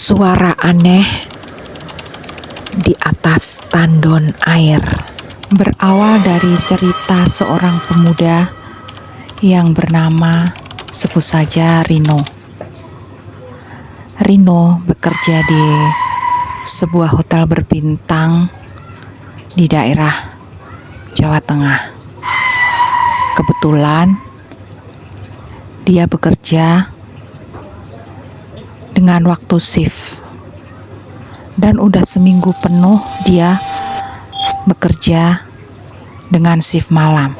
Suara aneh di atas tandon air berawal dari cerita seorang pemuda yang bernama sebut saja Rino. Rino bekerja di sebuah hotel berbintang di daerah Jawa Tengah. Kebetulan dia bekerja dengan waktu shift dan udah seminggu penuh dia bekerja dengan shift malam,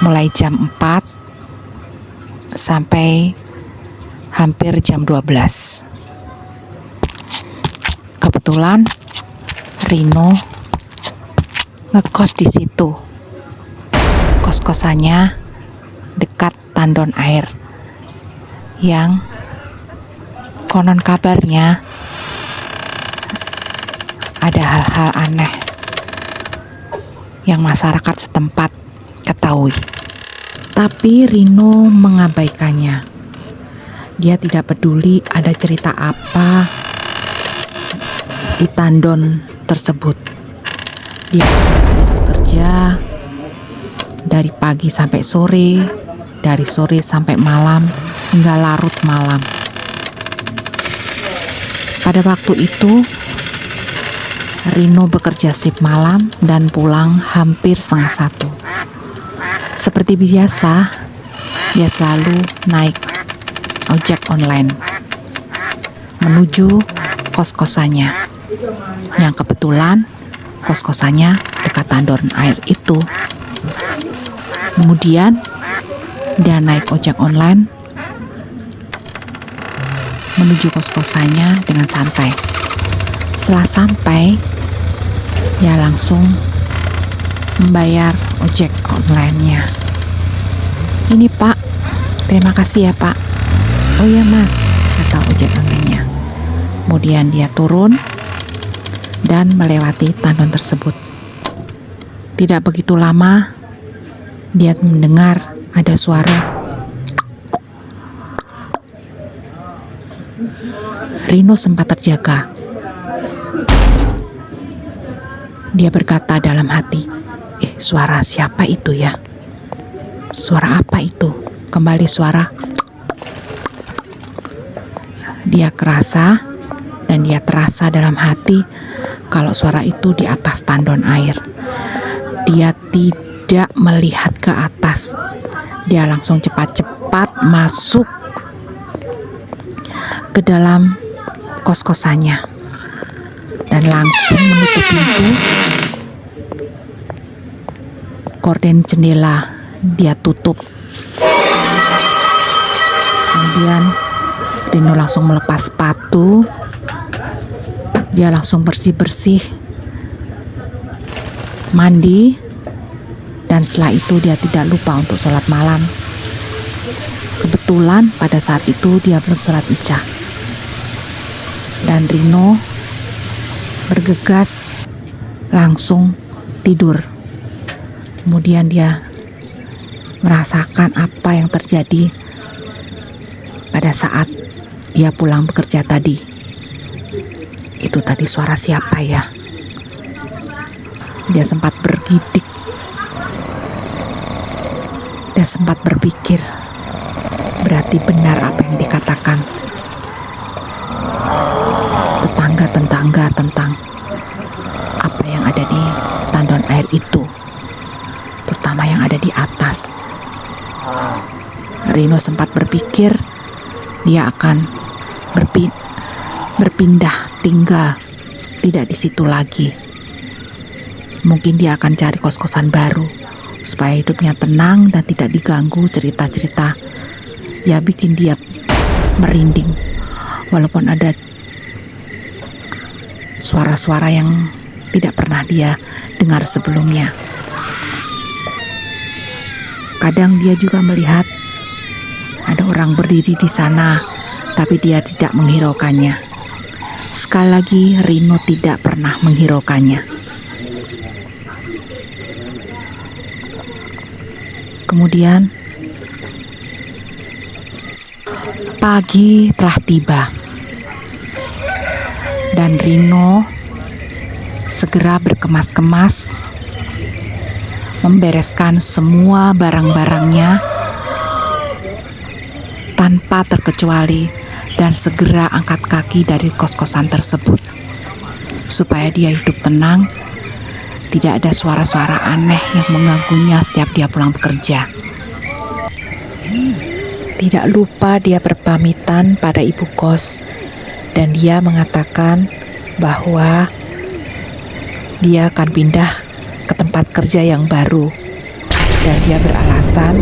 mulai jam 4 sampai hampir jam 12. Kebetulan Rino ngekos di situ. Kos-kosannya dekat tandon air yang konon kabarnya ada hal-hal aneh yang masyarakat setempat ketahui. Tapi Rino mengabaikannya. Dia tidak peduli ada cerita apa di tandon tersebut. Dia bekerja dari pagi sampai sore, dari sore sampai malam, hingga larut malam. Pada waktu itu, Rino bekerja shift malam dan pulang hampir 12:30. Seperti biasa, dia selalu naik ojek online menuju kos-kosannya, yang kebetulan kos-kosannya dekat tandon air itu. Kemudian dia naik ojek online menuju kos-kosannya dengan santai. Setelah sampai, dia langsung membayar ojek online-nya. "Ini Pak, terima kasih ya Pak." "Oh ya Mas," kata ojek online-nya. Kemudian dia turun dan melewati tandon tersebut. Tidak begitu lama, dia mendengar ada suara. Rino sempat terjaga. Dia berkata dalam hati, suara siapa itu ya? Suara apa itu?" Kembali suara. Dia kerasa dan dia terasa dalam hati kalau suara itu di atas tandon air. Dia tidak melihat ke atas. Dia langsung cepat-cepat masuk ke dalam kos-kosannya dan langsung menutup pintu. Gorden jendela dia tutup. Kemudian Rino langsung melepas sepatu. Dia langsung bersih-bersih, mandi, dan setelah itu dia tidak lupa untuk sholat malam. Kebetulan pada saat itu dia belum sholat isya. Dan Rino bergegas langsung tidur. Kemudian dia merasakan apa yang terjadi pada saat dia pulang bekerja tadi. Itu tadi suara siapa ya? Dia sempat bergidik. Dia sempat berpikir, berarti benar apa yang dikatakan tetangga-tetangga tentang apa yang ada di tandon air itu, terutama yang ada di atas. Rino sempat berpikir dia akan berpindah tinggal, tidak di situ lagi. Mungkin dia akan cari kos-kosan baru supaya hidupnya tenang dan tidak diganggu cerita-cerita ya bikin dia merinding, walaupun ada suara-suara yang tidak pernah dia dengar sebelumnya. Kadang dia juga melihat ada orang berdiri di sana, tapi dia tidak menghiraukannya. Sekali lagi, Rino tidak pernah menghiraukannya. Kemudian pagi telah tiba. Dan Rino segera berkemas-kemas, membereskan semua barang-barangnya tanpa terkecuali, dan segera angkat kaki dari kos-kosan tersebut supaya dia hidup tenang, tidak ada suara-suara aneh yang mengganggunya setiap dia pulang bekerja. Tidak lupa dia berpamitan pada ibu kos, dan dia mengatakan bahwa dia akan pindah ke tempat kerja yang baru, dan dia beralasan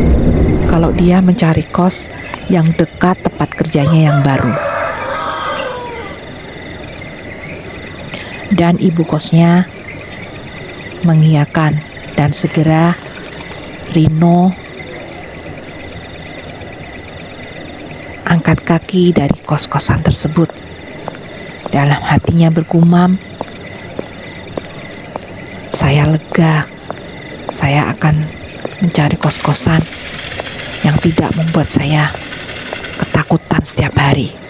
kalau dia mencari kos yang dekat tempat kerjanya yang baru. Dan ibu kosnya mengiyakan, dan segera Rino angkat kaki dari kos-kosan tersebut. Dalam hatinya bergumam, saya lega, saya akan mencari kos-kosan yang tidak membuat saya ketakutan setiap hari.